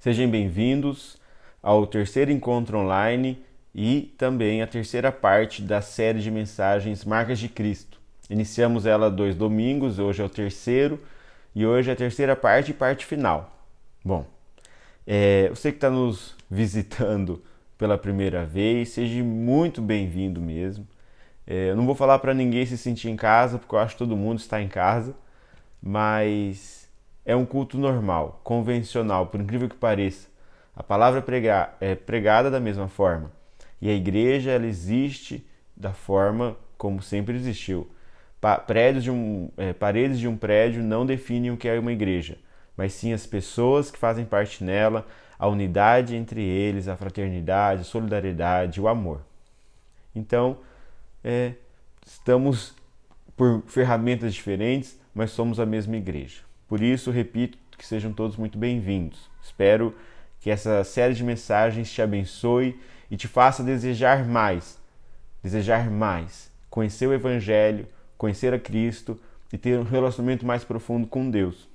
Sejam bem-vindos ao terceiro encontro online e também a terceira parte da série de mensagens Marcas de Cristo. Iniciamos ela 2 domingos, hoje é o terceiro e hoje é a terceira parte e parte final. Bom, você que está nos visitando pela primeira vez, seja muito bem-vindo mesmo. Eu não vou falar para ninguém se sentir em casa, porque eu acho que todo mundo está em casa, mas é um culto normal, convencional, por incrível que pareça. A palavra é pregada da mesma forma. E a igreja, ela existe da forma como sempre existiu. Paredes de um prédio não definem o que é uma igreja, mas sim as pessoas que fazem parte nela, a unidade entre eles, a fraternidade, a solidariedade, o amor. Então, estamos por ferramentas diferentes, mas somos a mesma igreja. Por isso, repito, que sejam todos muito bem-vindos. Espero que essa série de mensagens te abençoe e te faça desejar mais, conhecer o Evangelho, conhecer a Cristo e ter um relacionamento mais profundo com Deus.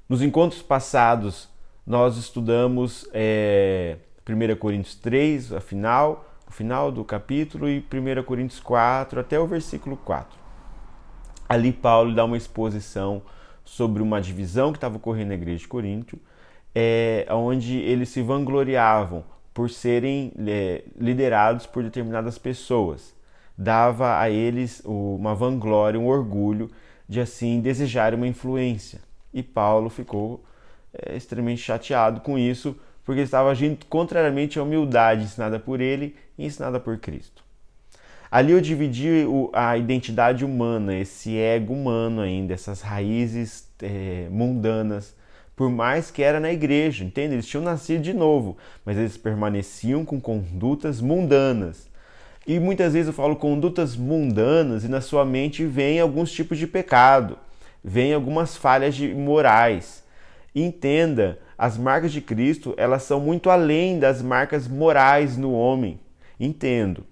Nos encontros passados, nós estudamos 1 Coríntios 3, o final do capítulo, e 1 Coríntios 4, até o versículo 4. Ali Paulo dá uma exposição sobre uma divisão que estava ocorrendo na igreja de Corinto, onde eles se vangloriavam por serem liderados por determinadas pessoas. Dava a eles uma vanglória, um orgulho de assim desejar uma influência. E Paulo ficou extremamente chateado com isso, porque ele estava agindo contrariamente à humildade ensinada por ele e ensinada por Cristo. Ali eu dividi a identidade humana, esse ego humano ainda, essas raízes mundanas, por mais que era na igreja, entende? Eles tinham nascido de novo, mas eles permaneciam com condutas mundanas. E muitas vezes eu falo condutas mundanas e na sua mente vem alguns tipos de pecado, vem algumas falhas morais. E entenda, as marcas de Cristo, elas são muito além das marcas morais no homem. Entendo.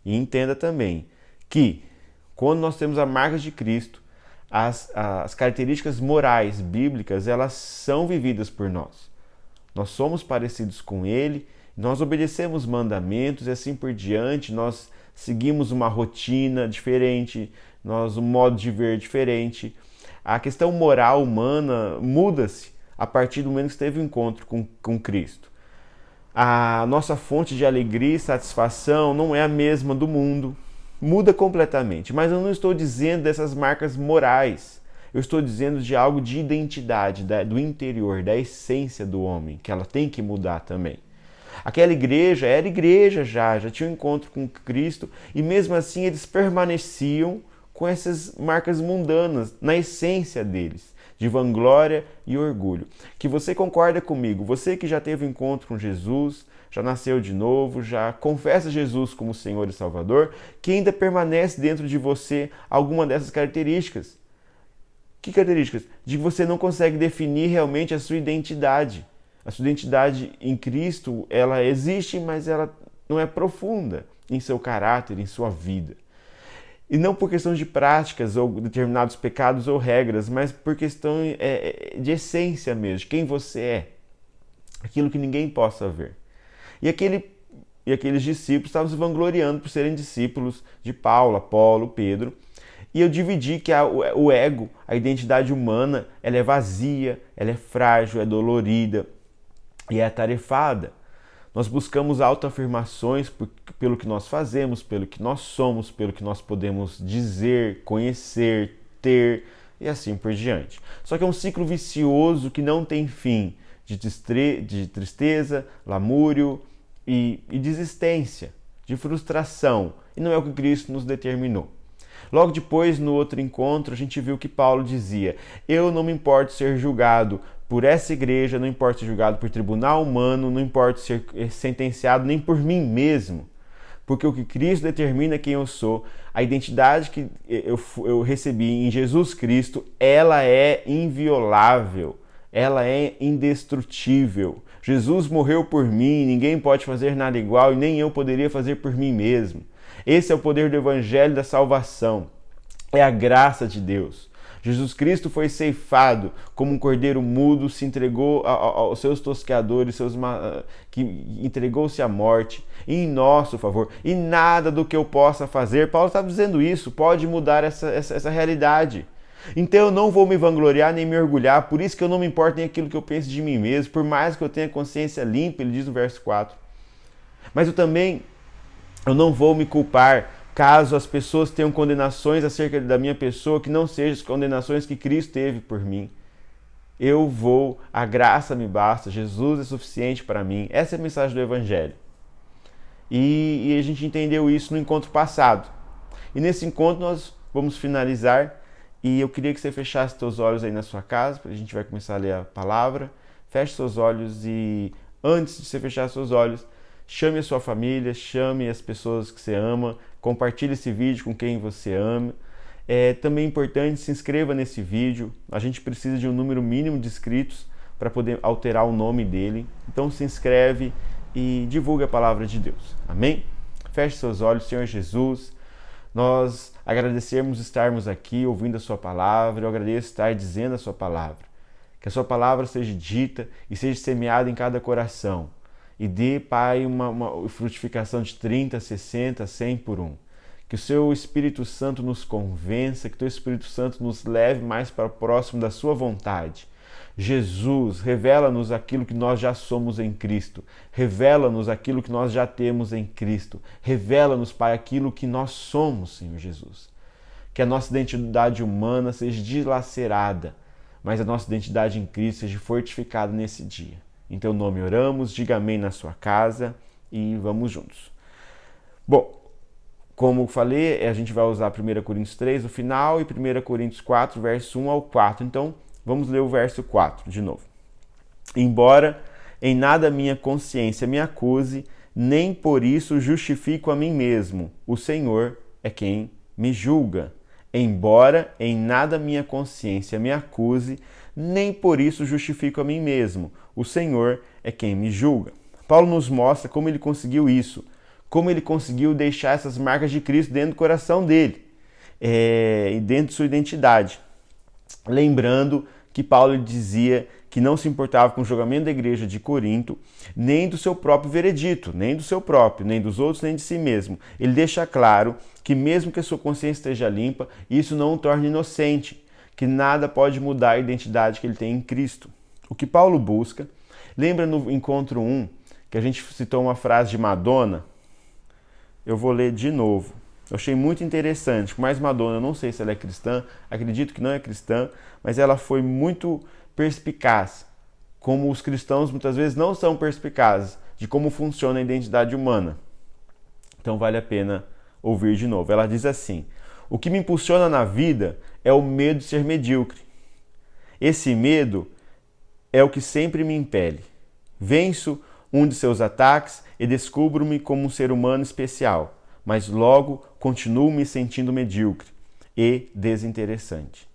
E entenda também que quando nós temos a marca de Cristo, as características morais bíblicas, elas são vividas por nós. Nós somos parecidos com Ele, nós obedecemos mandamentos e assim por diante, nós seguimos uma rotina diferente, um modo de ver diferente. A questão moral humana muda-se a partir do momento que teve o encontro com Cristo. A nossa fonte de alegria e satisfação não é a mesma do mundo. Muda completamente. Mas eu não estou dizendo dessas marcas morais. Eu estou dizendo de algo de identidade, do interior, da essência do homem, que ela tem que mudar também. Aquela igreja era igreja já tinha um encontro com Cristo e mesmo assim eles permaneciam com essas marcas mundanas na essência deles, de vanglória e orgulho. Que você concorda comigo, você que já teve um encontro com Jesus, já nasceu de novo, já confessa Jesus como Senhor e Salvador, que ainda permanece dentro de você alguma dessas características. Que características? De que você não consegue definir realmente a sua identidade. A sua identidade em Cristo, ela existe, mas ela não é profunda em seu caráter, em sua vida. E não por questão de práticas ou determinados pecados ou regras, mas por questão de essência mesmo, de quem você é. Aquilo que ninguém possa ver. E aqueles discípulos estavam se vangloriando por serem discípulos de Paulo, Apolo, Pedro. E eu dividi que o ego, a identidade humana, ela é vazia, ela é frágil, é dolorida e é atarefada. Nós buscamos autoafirmações pelo que nós fazemos, pelo que nós somos, pelo que nós podemos dizer, conhecer, ter e assim por diante. Só que é um ciclo vicioso que não tem fim, de tristeza, lamúrio e desistência, de frustração. E não é o que Cristo nos determinou. Logo depois, no outro encontro, a gente viu que Paulo dizia: eu não me importo ser julgado por essa igreja, não importo ser julgado por tribunal humano, não importo ser sentenciado nem por mim mesmo, porque o que Cristo determina é quem eu sou, a identidade que eu recebi em Jesus Cristo, ela é inviolável, ela é indestrutível. Jesus morreu por mim, ninguém pode fazer nada igual e nem eu poderia fazer por mim mesmo. Esse é o poder do Evangelho da salvação, é a graça de Deus. Jesus Cristo foi ceifado como um cordeiro mudo, se entregou aos seus tosqueadores, que entregou-se à morte em nosso favor. E nada do que eu possa fazer, Paulo está dizendo isso, pode mudar essa realidade. Então eu não vou me vangloriar nem me orgulhar, por isso que eu não me importo nem aquilo que eu penso de mim mesmo, por mais que eu tenha consciência limpa, ele diz no verso 4. Mas eu não vou me culpar caso as pessoas tenham condenações acerca da minha pessoa que não sejam as condenações que Cristo teve por mim. A graça me basta, Jesus é suficiente para mim. Essa é a mensagem do Evangelho. E a gente entendeu isso no encontro passado. E nesse encontro nós vamos finalizar. E eu queria que você fechasse seus olhos aí na sua casa, porque a gente vai começar a ler a palavra. Feche seus olhos e, antes de você fechar seus olhos, chame a sua família, chame as pessoas que você ama, compartilhe esse vídeo com quem você ama. É também importante, se inscreva nesse vídeo. A gente precisa de um número mínimo de inscritos para poder alterar o nome dele. Então se inscreve e divulgue a palavra de Deus. Amém? Feche seus olhos, Senhor Jesus. Nós agradecemos estarmos aqui ouvindo a sua palavra, eu agradeço estar dizendo a sua palavra. Que a sua palavra seja dita e seja semeada em cada coração. E dê, Pai, uma frutificação de 30, 60, 100 por um. Que o seu Espírito Santo nos convença, que o teu Espírito Santo nos leve mais para próximo da sua vontade. Jesus, revela-nos aquilo que nós já somos em Cristo. Revela-nos aquilo que nós já temos em Cristo. Revela-nos, Pai, aquilo que nós somos, Senhor Jesus. Que a nossa identidade humana seja dilacerada, mas a nossa identidade em Cristo seja fortificada nesse dia. Em teu nome oramos, diga amém na sua casa e vamos juntos. Bom, como eu falei, a gente vai usar 1 Coríntios 3 no final e 1 Coríntios 4, verso 1 ao 4. Então, vamos ler o verso 4 de novo. Embora em nada minha consciência me acuse, nem por isso justifico a mim mesmo. O Senhor é quem me julga. Embora em nada minha consciência me acuse, nem por isso justifico a mim mesmo. O Senhor é quem me julga. Paulo nos mostra como ele conseguiu isso, como ele conseguiu deixar essas marcas de Cristo dentro do coração dele, e dentro de sua identidade. Lembrando que Paulo dizia que não se importava com o julgamento da igreja de Corinto, nem do seu próprio veredito, nem do seu próprio, nem dos outros, nem de si mesmo. Ele deixa claro que mesmo que a sua consciência esteja limpa, isso não o torna inocente, que nada pode mudar a identidade que ele tem em Cristo. O que Paulo busca, lembra no encontro 1, que a gente citou uma frase de Madonna? Eu vou ler de novo. Eu achei muito interessante, mas Madonna, eu não sei se ela é cristã, acredito que não é cristã, mas ela foi muito perspicaz, como os cristãos muitas vezes não são perspicazes, de como funciona a identidade humana. Então vale a pena ouvir de novo. Ela diz assim: o que me impulsiona na vida é o medo de ser medíocre. Esse medo é o que sempre me impele. Venço um de seus ataques e descubro-me como um ser humano especial, mas logo continuo me sentindo medíocre e desinteressante,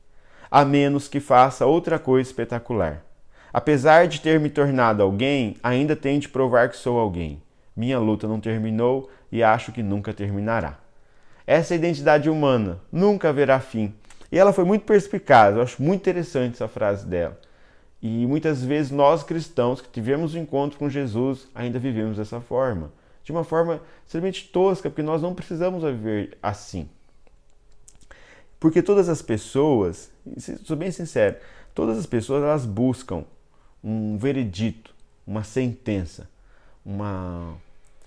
a menos que faça outra coisa espetacular. Apesar de ter me tornado alguém, ainda tenho de provar que sou alguém. Minha luta não terminou e acho que nunca terminará. Essa identidade humana nunca haverá fim. E ela foi muito perspicaz, eu acho muito interessante essa frase dela. E muitas vezes nós cristãos que tivemos um encontro com Jesus ainda vivemos dessa forma. De uma forma extremamente tosca, porque nós não precisamos viver assim. Porque todas as pessoas, sou bem sincero, todas as pessoas elas buscam um veredito, uma sentença,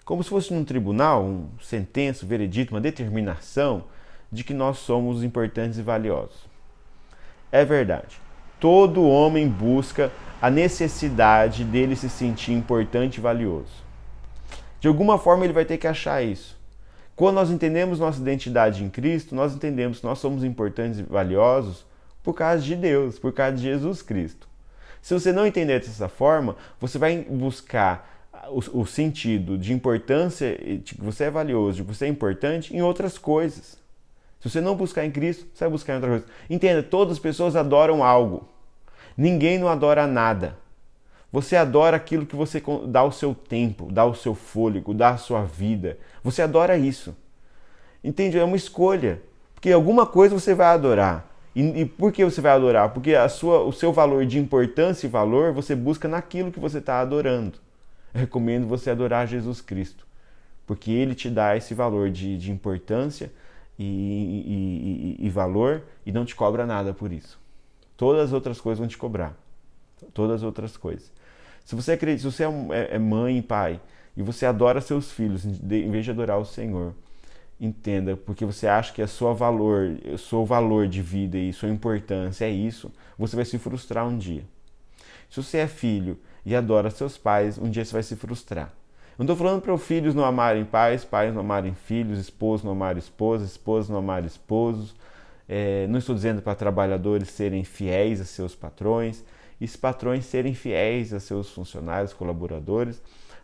como se fosse num tribunal, sentença, veredito, uma determinação de que nós somos importantes e valiosos. É verdade. Todo homem busca a necessidade dele se sentir importante e valioso. De alguma forma ele vai ter que achar isso. Quando nós entendemos nossa identidade em Cristo, nós entendemos que nós somos importantes e valiosos por causa de Deus, por causa de Jesus Cristo. Se você não entender dessa forma, você vai buscar o sentido de importância, de que você é valioso, de que você é importante em outras coisas. Se você não buscar em Cristo, você vai buscar em outra coisa. Entenda, todas as pessoas adoram algo. Ninguém não adora nada. Você adora aquilo que você dá o seu tempo, dá o seu fôlego, dá a sua vida. Você adora isso. Entende? É uma escolha. Porque alguma coisa você vai adorar. E por que você vai adorar? Porque o seu valor de importância e valor você busca naquilo que você está adorando. Eu recomendo você adorar Jesus Cristo, porque Ele te dá esse valor de importância e valor e não te cobra nada por isso. Todas as outras coisas vão te cobrar. Todas as outras coisas. Se você acredita, se você é mãe e pai e você adora seus filhos em vez de adorar o Senhor, entenda, porque você acha que o seu valor de vida e sua importância é isso, você vai se frustrar um dia. Se você é filho e adora seus pais, um dia você vai se frustrar. Eu não estou falando para os filhos não amarem pais, pais não amarem filhos, esposos não amarem esposas, esposas não amarem esposos. Não estou dizendo para trabalhadores serem fiéis a seus patrões, e os patrões serem fiéis a seus funcionários, colaboradores.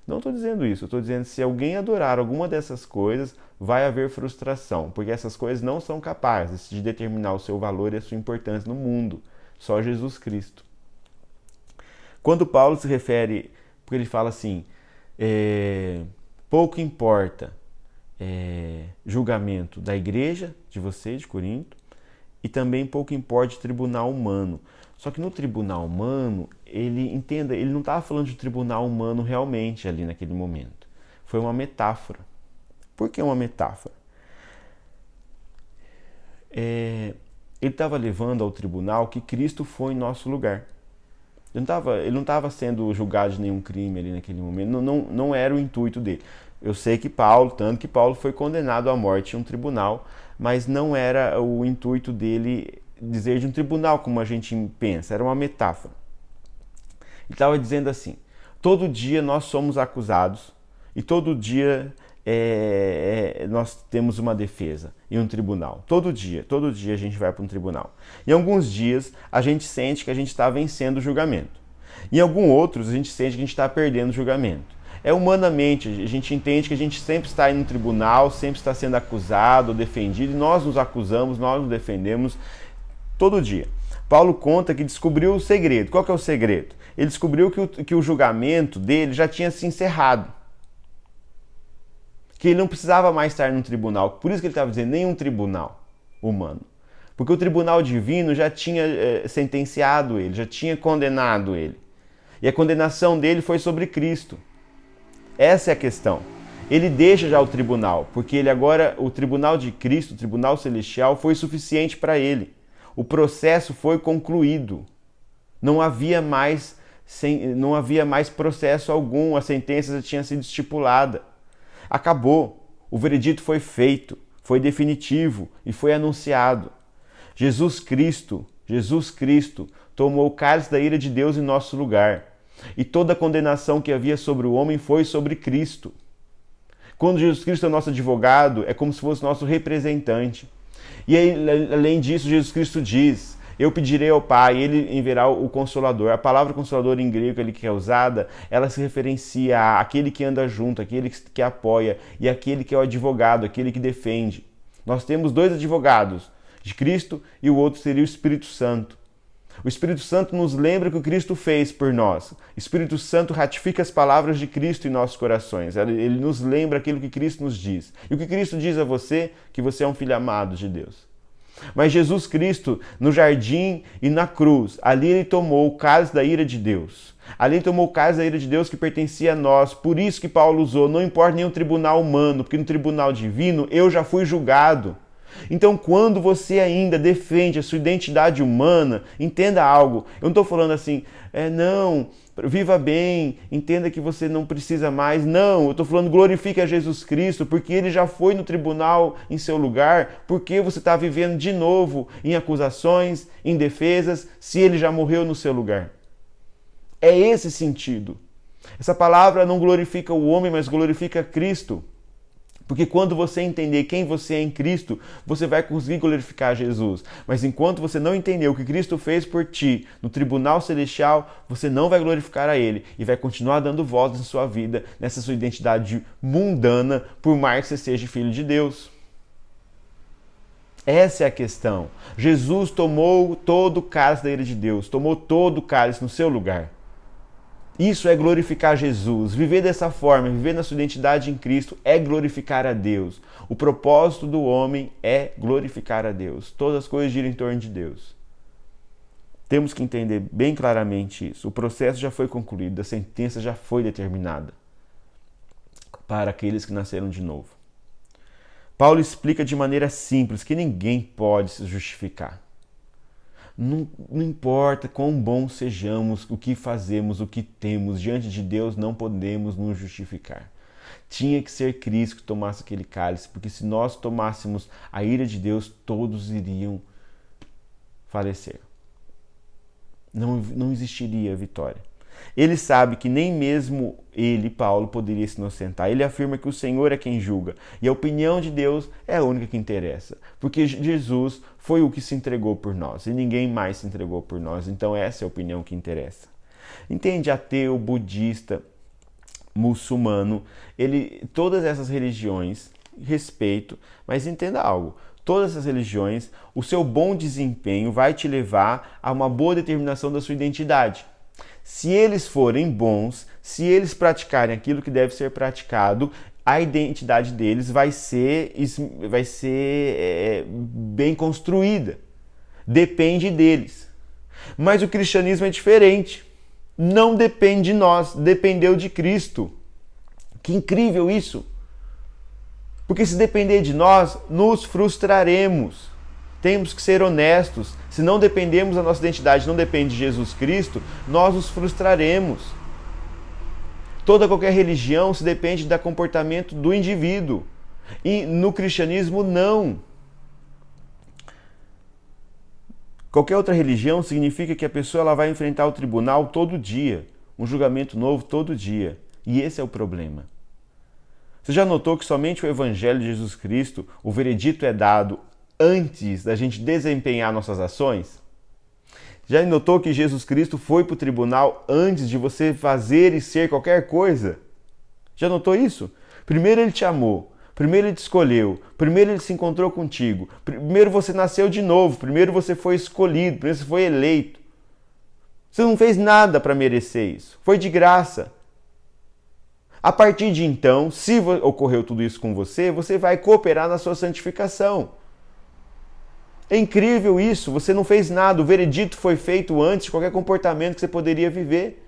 Não estou dizendo isso, eu estou dizendo que se alguém adorar alguma dessas coisas, vai haver frustração, porque essas coisas não são capazes de determinar o seu valor e a sua importância no mundo, só Jesus Cristo. Quando Paulo se refere, porque ele fala assim, pouco importa julgamento da igreja de vocês, de Corinto, e também pouco importa de tribunal humano. Só que no tribunal humano, ele não estava falando de tribunal humano realmente ali naquele momento. Foi uma metáfora. Por que uma metáfora? Ele estava levando ao tribunal que Cristo foi em nosso lugar. Ele não estava sendo julgado de nenhum crime ali naquele momento. Não era o intuito dele. Eu sei que tanto que Paulo foi condenado à morte em um tribunal, mas não era o intuito dele dizer de um tribunal como a gente pensa, era uma metáfora. Ele estava dizendo assim, todo dia nós somos acusados e todo dia nós temos uma defesa em um tribunal. Todo dia a gente vai para um tribunal. Em alguns dias a gente sente que a gente está vencendo o julgamento. Em alguns outros a gente sente que a gente está perdendo o julgamento. Humanamente, a gente entende que a gente sempre está indo no tribunal, sempre está sendo acusado ou defendido, e nós nos acusamos, nós nos defendemos todo dia. Paulo conta que descobriu o segredo. Qual que é o segredo? Ele descobriu que o julgamento dele já tinha se encerrado. Que ele não precisava mais estar no tribunal. Por isso que ele estava dizendo, nenhum tribunal humano. Porque o tribunal divino já tinha sentenciado ele, já tinha condenado ele. E a condenação dele foi sobre Cristo. Essa é a questão. Ele deixa já o tribunal, porque o tribunal de Cristo, o tribunal celestial, foi suficiente para ele. O processo foi concluído. Não havia mais processo algum, a sentença já tinha sido estipulada. Acabou. O veredito foi feito, foi definitivo e foi anunciado. Jesus Cristo tomou o cálice da ira de Deus em nosso lugar. E toda a condenação que havia sobre o homem foi sobre Cristo. Quando Jesus Cristo é nosso advogado, é como se fosse nosso representante. E aí, além disso, Jesus Cristo diz, eu pedirei ao Pai, Ele enviará o Consolador. A palavra Consolador em grego ali que é usada, ela se referencia àquele que anda junto, aquele que apoia e aquele que é o advogado, aquele que defende. Nós temos dois advogados, de Cristo e o outro seria o Espírito Santo. O Espírito Santo nos lembra o que o Cristo fez por nós. O Espírito Santo ratifica as palavras de Cristo em nossos corações. Ele nos lembra aquilo que Cristo nos diz. E o que Cristo diz a você? Que você é um filho amado de Deus. Mas Jesus Cristo, no jardim e na cruz, ali ele tomou o cálice da ira de Deus. Ali ele tomou o cálice da ira de Deus que pertencia a nós. Por isso que Paulo usou, não importa nenhum tribunal humano, porque no tribunal divino eu já fui julgado. Então, quando você ainda defende a sua identidade humana, entenda algo. Eu não estou falando assim, não, viva bem, entenda que você não precisa mais. Não, eu estou falando glorifique a Jesus Cristo, porque Ele já foi no tribunal em seu lugar, porque você está vivendo de novo em acusações, em defesas, se Ele já morreu no seu lugar. É esse sentido. Essa palavra não glorifica o homem, mas glorifica Cristo. Porque quando você entender quem você é em Cristo, você vai conseguir glorificar Jesus. Mas enquanto você não entender o que Cristo fez por ti no tribunal celestial, você não vai glorificar a Ele e vai continuar dando voltas em sua vida, nessa sua identidade mundana, por mais que você seja filho de Deus. Essa é a questão. Jesus tomou todo o cálice da ira de Deus, tomou todo o cálice no seu lugar. Isso é glorificar Jesus. Viver dessa forma, viver na sua identidade em Cristo é glorificar a Deus. O propósito do homem é glorificar a Deus. Todas as coisas giram em torno de Deus. Temos que entender bem claramente isso. O processo já foi concluído, a sentença já foi determinada para aqueles que nasceram de novo. Paulo explica de maneira simples que ninguém pode se justificar. Não importa quão bons sejamos, o que fazemos, o que temos, diante de Deus não podemos nos justificar. Tinha que ser Cristo que tomasse aquele cálice, porque se nós tomássemos a ira de Deus, todos iriam falecer. Não existiria vitória. Ele sabe que nem mesmo ele, Paulo, poderia se inocentar. Ele afirma que o Senhor é quem julga. E a opinião de Deus é a única que interessa. Porque Jesus foi o que se entregou por nós. E ninguém mais se entregou por nós. Então essa é a opinião que interessa. Entende? Ateu, budista, muçulmano, todas essas religiões, respeito, mas entenda algo. Todas essas religiões, o seu bom desempenho vai te levar a uma boa determinação da sua identidade. Se eles forem bons, se eles praticarem aquilo que deve ser praticado, a identidade deles vai ser bem construída. Depende deles. Mas o cristianismo é diferente. Não depende de nós, dependeu de Cristo. Que incrível isso! Porque se depender de nós, nos frustraremos. Temos que ser honestos. Se não dependemos da nossa identidade, não depende de Jesus Cristo, nós nos frustraremos. Qualquer religião se depende do comportamento do indivíduo. E no cristianismo, não. Qualquer outra religião significa que a pessoa ela vai enfrentar o tribunal todo dia. Um julgamento novo todo dia. E esse é o problema. Você já notou que somente o Evangelho de Jesus Cristo, o veredito é dado antes da gente desempenhar nossas ações? Já notou que Jesus Cristo foi para o tribunal antes de você fazer e ser qualquer coisa? Já notou isso? Primeiro ele te amou, primeiro ele te escolheu, primeiro ele se encontrou contigo, primeiro você nasceu de novo, primeiro você foi escolhido, primeiro você foi eleito. Você não fez nada para merecer isso, foi de graça. A partir de então, se ocorreu tudo isso com você, você vai cooperar na sua santificação. É incrível isso, você não fez nada, o veredito foi feito antes de qualquer comportamento que você poderia viver.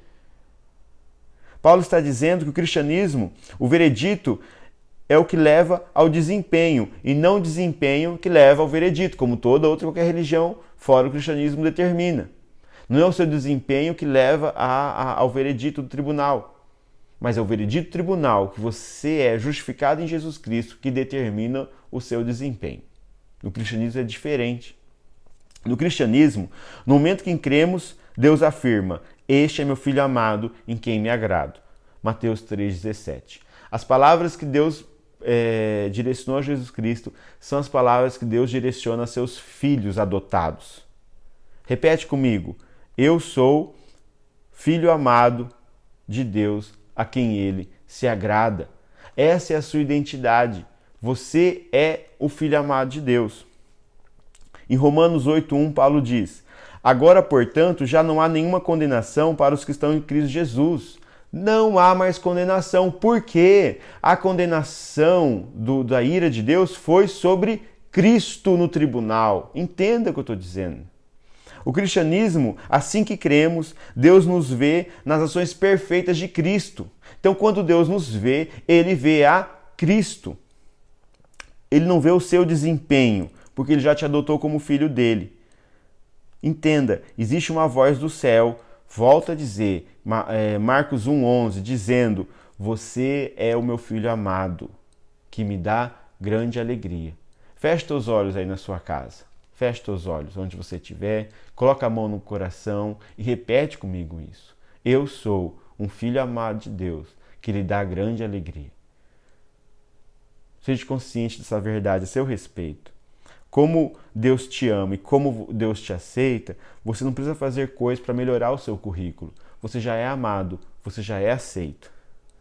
Paulo está dizendo que o cristianismo, o veredito, é o que leva ao desempenho, e não o desempenho que leva ao veredito, como toda outra qualquer religião fora o cristianismo determina. Não é o seu desempenho que leva ao veredito do tribunal, mas é o veredito do tribunal que você é justificado em Jesus Cristo que determina o seu desempenho. No cristianismo é diferente. No cristianismo, no momento que cremos, Deus afirma: "Este é meu filho amado, em quem me agrado." Mateus 3,17. As palavras que Deus direcionou a Jesus Cristo são as palavras que Deus direciona a seus filhos adotados. Repete comigo: eu sou filho amado de Deus, a quem Ele se agrada. Essa é a sua identidade. Você é o Filho amado de Deus. Em Romanos 8,1, Paulo diz: "Agora, portanto, já não há nenhuma condenação para os que estão em Cristo Jesus." Não há mais condenação. Por quê? A condenação da ira de Deus foi sobre Cristo no tribunal. Entenda o que eu estou dizendo. O cristianismo, assim que cremos, Deus nos vê nas ações perfeitas de Cristo. Então, quando Deus nos vê, Ele vê a Cristo. Ele não vê o seu desempenho, porque Ele já te adotou como filho dele. Entenda, existe uma voz do céu, volta a dizer, Marcos 1,11, dizendo: "Você é o meu filho amado, que me dá grande alegria." Feche teus olhos aí na sua casa. Feche teus olhos onde você estiver, coloca a mão no coração e repete comigo isso. Eu sou um filho amado de Deus, que lhe dá grande alegria. Seja consciente dessa verdade a seu respeito. Como Deus te ama e como Deus te aceita, você não precisa fazer coisas para melhorar o seu currículo. Você já é amado, você já é aceito.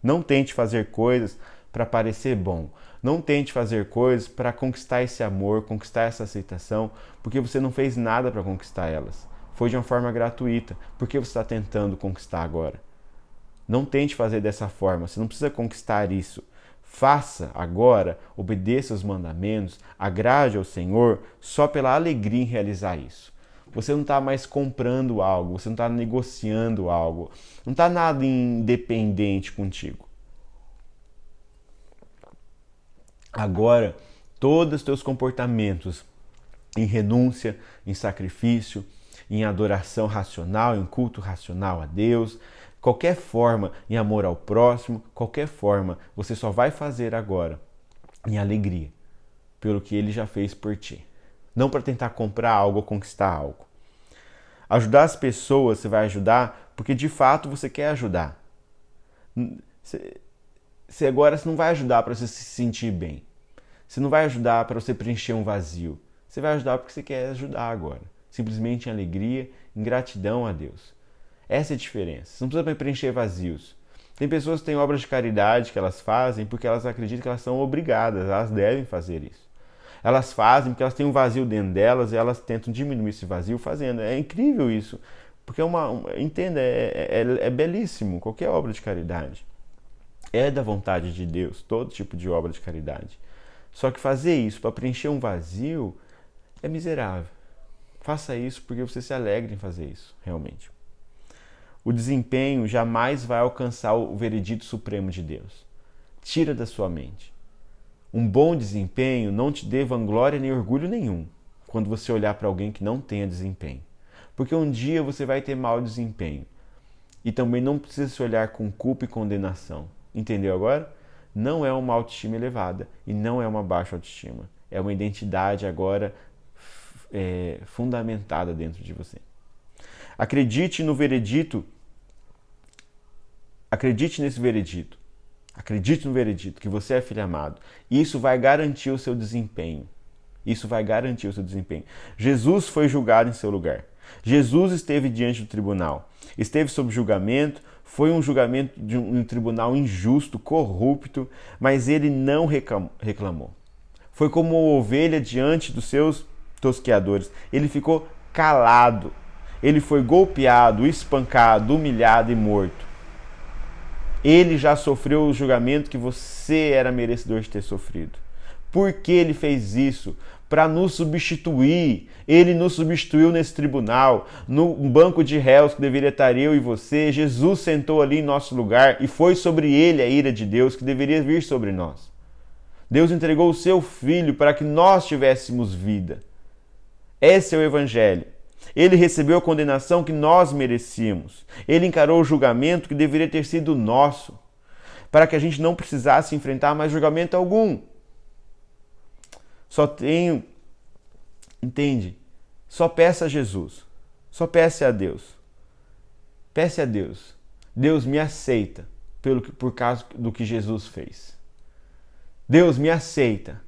Não tente fazer coisas para parecer bom. Não tente fazer coisas para conquistar esse amor, conquistar essa aceitação, porque você não fez nada para conquistar elas. Foi de uma forma gratuita. Por que você está tentando conquistar agora? Não tente fazer dessa forma, você não precisa conquistar isso. Faça agora, obedeça os mandamentos, agrade ao Senhor só pela alegria em realizar isso. Você não está mais comprando algo, você não está negociando algo, não está nada independente contigo. Agora, todos os teus comportamentos em renúncia, em sacrifício, em adoração racional, em culto racional a Deus, qualquer forma, em amor ao próximo, qualquer forma, você só vai fazer agora em alegria, pelo que Ele já fez por ti. Não para tentar comprar algo ou conquistar algo. Ajudar as pessoas, você vai ajudar porque de fato você quer ajudar. Você agora não vai ajudar para você se sentir bem. Você não vai ajudar para você preencher um vazio. Você vai ajudar porque você quer ajudar agora. Simplesmente em alegria, em gratidão a Deus. Essa é a diferença. Você não precisa preencher vazios. Tem pessoas que têm obras de caridade que elas fazem porque elas acreditam que elas são obrigadas, elas devem fazer isso. Elas fazem porque elas têm um vazio dentro delas e elas tentam diminuir esse vazio fazendo. É incrível isso. Porque entenda, é belíssimo qualquer obra de caridade. É da vontade de Deus, todo tipo de obra de caridade. Só que fazer isso para preencher um vazio é miserável. Faça isso porque você se alegra em fazer isso, realmente. O desempenho jamais vai alcançar o veredito supremo de Deus. Tira da sua mente. Um bom desempenho não te dê vanglória nem orgulho nenhum quando você olhar para alguém que não tenha desempenho. Porque um dia você vai ter mau desempenho. E também não precisa se olhar com culpa e condenação. Entendeu agora? Não é uma autoestima elevada e não é uma baixa autoestima. É uma identidade agora fundamentada dentro de você. Acredite no veredito. Acredite nesse veredito. Acredite no veredito que você é filho amado. Isso vai garantir o seu desempenho. Isso vai garantir o seu desempenho. Jesus foi julgado em seu lugar. Jesus esteve diante do tribunal. Esteve sob julgamento. Foi um julgamento de um tribunal injusto, corrupto, mas ele não reclamou. Foi como ovelha diante dos seus tosqueadores. Ele ficou calado. Ele foi golpeado, espancado, humilhado e morto. Ele já sofreu o julgamento que você era merecedor de ter sofrido. Por que ele fez isso? Para nos substituir. Ele nos substituiu nesse tribunal, no banco de réus que deveria estar eu e você. Jesus sentou ali em nosso lugar e foi sobre ele a ira de Deus que deveria vir sobre nós. Deus entregou o seu Filho para que nós tivéssemos vida. Esse é o Evangelho. Ele recebeu a condenação que nós merecíamos. Ele encarou o julgamento que deveria ter sido nosso, para que a gente não precisasse enfrentar mais julgamento algum. Entende? Só peça a Jesus. Só peça a Deus. Peça a Deus. Deus me aceita por causa do que Jesus fez. Deus me aceita.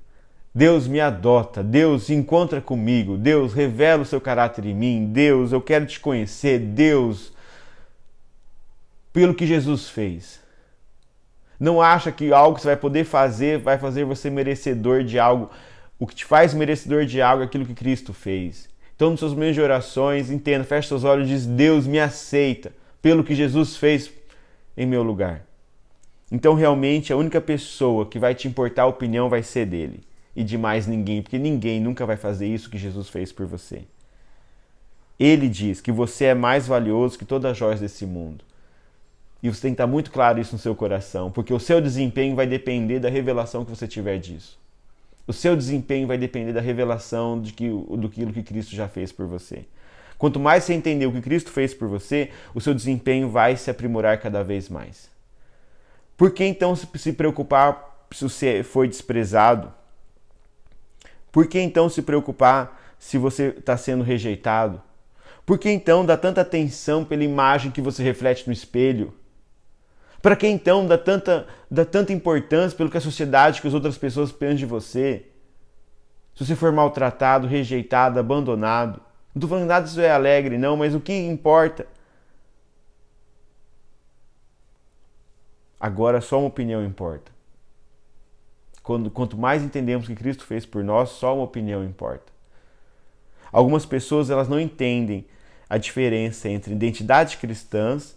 Deus me adota, Deus encontra comigo, Deus revela o seu caráter em mim, Deus, eu quero te conhecer, Deus, pelo que Jesus fez. Não acha que algo que você vai poder fazer vai fazer você merecedor de algo. O que te faz merecedor de algo é aquilo que Cristo fez. Então, nos seus momentos de orações, entenda, feche seus olhos e diz, Deus me aceita pelo que Jesus fez em meu lugar. Então, realmente, a única pessoa que vai te importar a opinião vai ser dele. E de mais ninguém, porque ninguém nunca vai fazer isso que Jesus fez por você. Ele diz que você é mais valioso que todas as joias desse mundo. E você tem que estar muito claro isso no seu coração, porque o seu desempenho vai depender da revelação que você tiver disso. O seu desempenho vai depender da revelação do que Cristo já fez por você. Quanto mais você entender o que Cristo fez por você, o seu desempenho vai se aprimorar cada vez mais. Por que então se preocupar se você foi desprezado? Por que então se preocupar se você está sendo rejeitado? Por que então dar tanta atenção pela imagem que você reflete no espelho? Para que então dar tanta importância pelo que a sociedade, que as outras pessoas pensam de você? Se você for maltratado, rejeitado, abandonado. Não estou falando que nada disso é alegre, não, mas o que importa? Agora só uma opinião importa. Quanto mais entendemos o que Cristo fez por nós, só uma opinião importa. Algumas pessoas elas não entendem a diferença entre identidades cristãs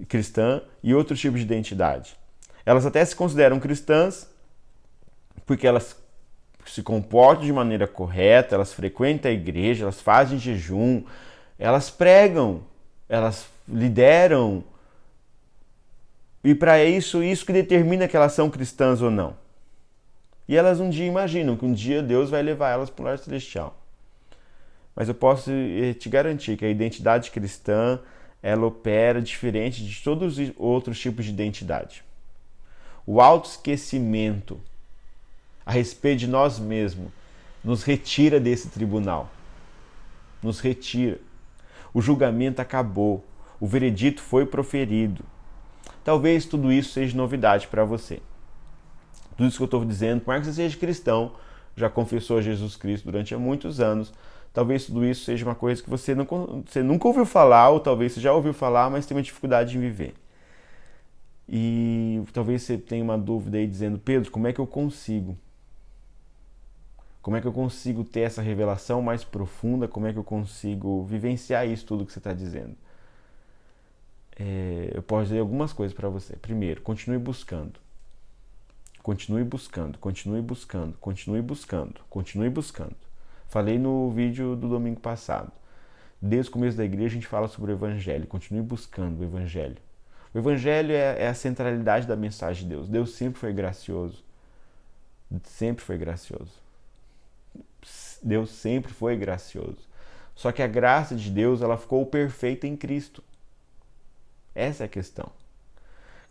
cristã e outros tipos de identidade. Elas até se consideram cristãs porque elas se comportam de maneira correta, elas frequentam a igreja, elas fazem jejum, elas pregam, elas lideram. E para isso que determina que elas são cristãs ou não. E elas um dia imaginam que um dia Deus vai levar elas para o lar celestial. Mas eu posso te garantir que a identidade cristã, ela opera diferente de todos os outros tipos de identidade. O autoesquecimento a respeito de nós mesmos nos retira desse tribunal. Nos retira. O julgamento acabou. O veredito foi proferido. Talvez tudo isso seja novidade para você. Tudo isso que eu estou dizendo, por mais que você seja cristão, já confessou a Jesus Cristo durante muitos anos, talvez tudo isso seja uma coisa que você nunca ouviu falar, ou talvez você já ouviu falar, mas tem uma dificuldade em viver. E talvez você tenha uma dúvida aí dizendo, Pedro, como é que eu consigo? Como é que eu consigo ter essa revelação mais profunda? Como é que eu consigo vivenciar isso tudo que você está dizendo? Eu posso dizer algumas coisas para você. Primeiro, continue buscando. Continue buscando, continue buscando, continue buscando, continue buscando. Falei no vídeo do domingo passado. Desde o começo da igreja a gente fala sobre o Evangelho. Continue buscando o Evangelho. O Evangelho é a centralidade da mensagem de Deus. Deus sempre foi gracioso. Sempre foi gracioso. Deus sempre foi gracioso. Só que a graça de Deus, ela ficou perfeita em Cristo. Essa é a questão.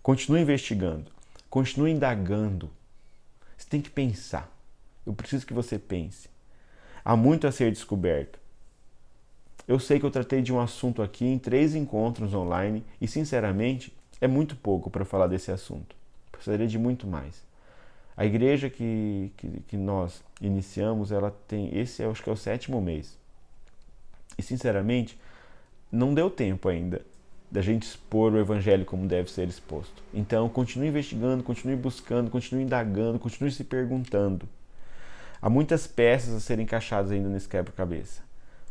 Continue investigando. Continue indagando. Você tem que pensar. Eu preciso que você pense. Há muito a ser descoberto. Eu sei que eu tratei de um assunto aqui em 3 encontros online e, sinceramente, é muito pouco para falar desse assunto. Precisaria de muito mais. A igreja que nós iniciamos, ela tem, esse eu acho que é o 7º mês. E, sinceramente, não deu tempo ainda da gente expor o Evangelho como deve ser exposto. Então, continue investigando, continue buscando, continue indagando, continue se perguntando. Há muitas peças a serem encaixadas ainda nesse quebra-cabeça.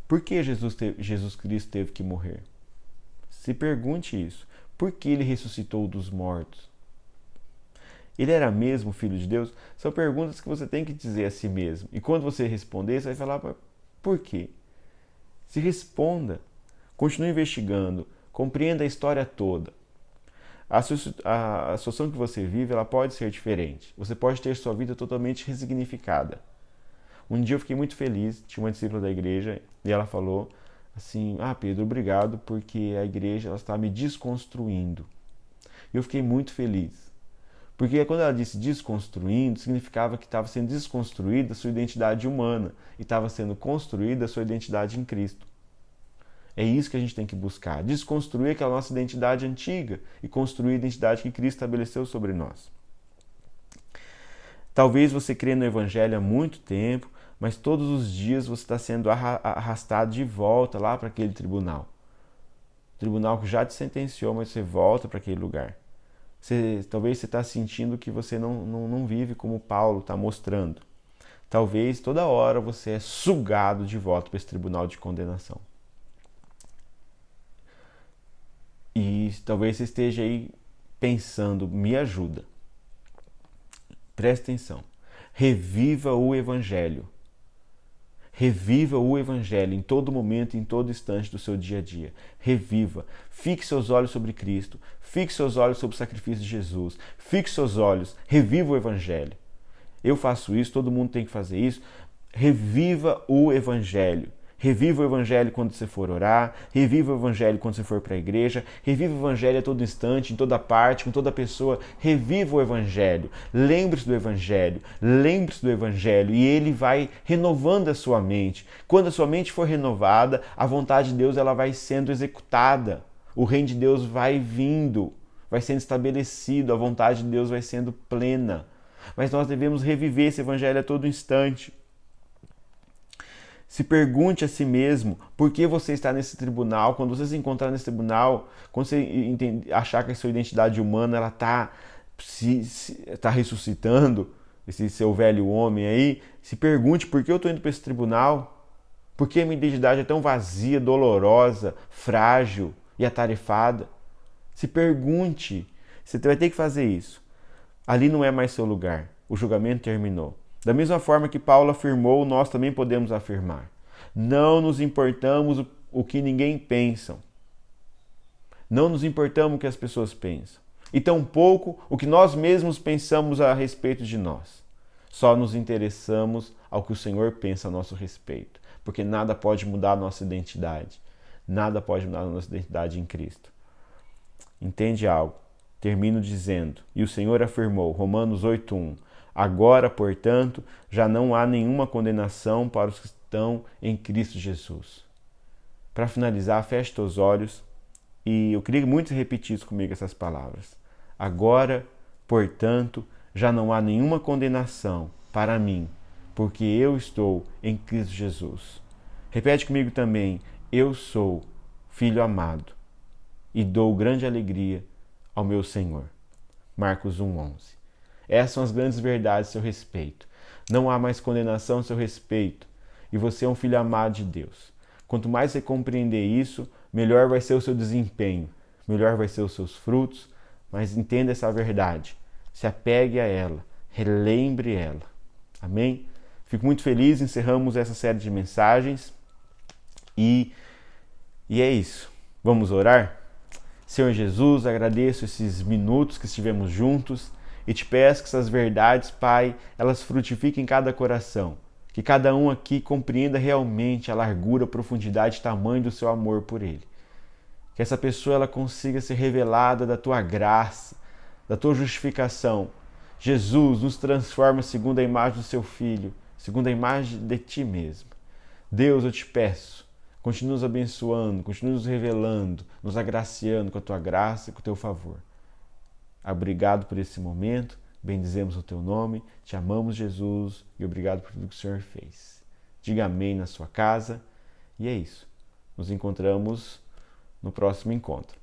Por que Jesus Cristo teve que morrer? Se pergunte isso. Por que ele ressuscitou dos mortos? Ele era mesmo Filho de Deus? São perguntas que você tem que dizer a si mesmo. E quando você responder, você vai falar, por quê? Se responda. Continue investigando. Compreenda a história toda. A situação que você vive, ela pode ser diferente. Você pode ter sua vida totalmente ressignificada. Um dia eu fiquei muito feliz, tinha uma discípula da igreja e ela falou assim, Pedro, obrigado porque a igreja ela está me desconstruindo. E eu fiquei muito feliz. Porque quando ela disse desconstruindo, significava que estava sendo desconstruída a sua identidade humana e estava sendo construída a sua identidade em Cristo. É isso que a gente tem que buscar, desconstruir aquela nossa identidade antiga e construir a identidade que Cristo estabeleceu sobre nós. Talvez você crê no Evangelho há muito tempo, mas todos os dias você está sendo arrastado de volta lá para aquele tribunal. Tribunal que já te sentenciou, mas você volta para aquele lugar. Talvez você está sentindo que você não vive como Paulo está mostrando. Talvez toda hora você é sugado de volta para esse tribunal de condenação. E talvez você esteja aí pensando, me ajuda. Presta atenção. Reviva o Evangelho. Reviva o Evangelho em todo momento, em todo instante do seu dia a dia. Reviva. Fixe seus olhos sobre Cristo. Fixe seus olhos sobre o sacrifício de Jesus. Fixe seus olhos. Reviva o Evangelho. Eu faço isso, todo mundo tem que fazer isso. Reviva o Evangelho. Reviva o Evangelho quando você for orar, reviva o Evangelho quando você for para a igreja, reviva o Evangelho a todo instante, em toda parte, com toda pessoa, reviva o Evangelho, lembre-se do Evangelho, e ele vai renovando a sua mente. Quando a sua mente for renovada, a vontade de Deus ela vai sendo executada, o reino de Deus vai vindo, vai sendo estabelecido, a vontade de Deus vai sendo plena. Mas nós devemos reviver esse Evangelho a todo instante. Se pergunte a si mesmo por que você está nesse tribunal. Quando você se encontrar nesse tribunal, quando você achar que a sua identidade humana ela está ressuscitando, esse seu velho homem aí, se pergunte por que eu estou indo para esse tribunal, por que a minha identidade é tão vazia, dolorosa, frágil e atarefada. Se pergunte. Você vai ter que fazer isso. Ali não é mais seu lugar. O julgamento terminou. Da mesma forma que Paulo afirmou, nós também podemos afirmar. Não nos importamos o que ninguém pensa. Não nos importamos o que as pessoas pensam. E tampouco o que nós mesmos pensamos a respeito de nós. Só nos interessamos ao que o Senhor pensa a nosso respeito. Porque nada pode mudar a nossa identidade. Nada pode mudar a nossa identidade em Cristo. Entende algo? Termino dizendo, e o Senhor afirmou, Romanos 8:1, agora, portanto, já não há nenhuma condenação para os que estão em Cristo Jesus. Para finalizar, feche teus olhos e eu queria muito repetir isso comigo, essas palavras. Agora, portanto, já não há nenhuma condenação para mim, porque eu estou em Cristo Jesus. Repete comigo também, eu sou filho amado e dou grande alegria ao meu Senhor. Marcos 1:11. Essas são as grandes verdades a seu respeito. Não há mais condenação a seu respeito. E você é um filho amado de Deus. Quanto mais você compreender isso, melhor vai ser o seu desempenho, melhor vai ser os seus frutos, mas entenda essa verdade. Se apegue a ela, relembre ela. Amém? Fico muito feliz, encerramos essa série de mensagens e é isso. Vamos orar? Senhor Jesus, agradeço esses minutos que estivemos juntos e te peço que essas verdades, Pai, elas frutifiquem em cada coração. Que cada um aqui compreenda realmente a largura, a profundidade e tamanho do seu amor por ele. Que essa pessoa ela consiga ser revelada da tua graça, da tua justificação. Jesus nos transforma segundo a imagem do seu Filho, segundo a imagem de ti mesmo. Deus, eu te peço, continua nos abençoando, continua nos revelando, nos agraciando com a tua graça e com o teu favor. Obrigado por esse momento, bendizemos o teu nome, te amamos, Jesus, e obrigado por tudo que o Senhor fez. Diga amém na sua casa, e é isso. Nos encontramos no próximo encontro.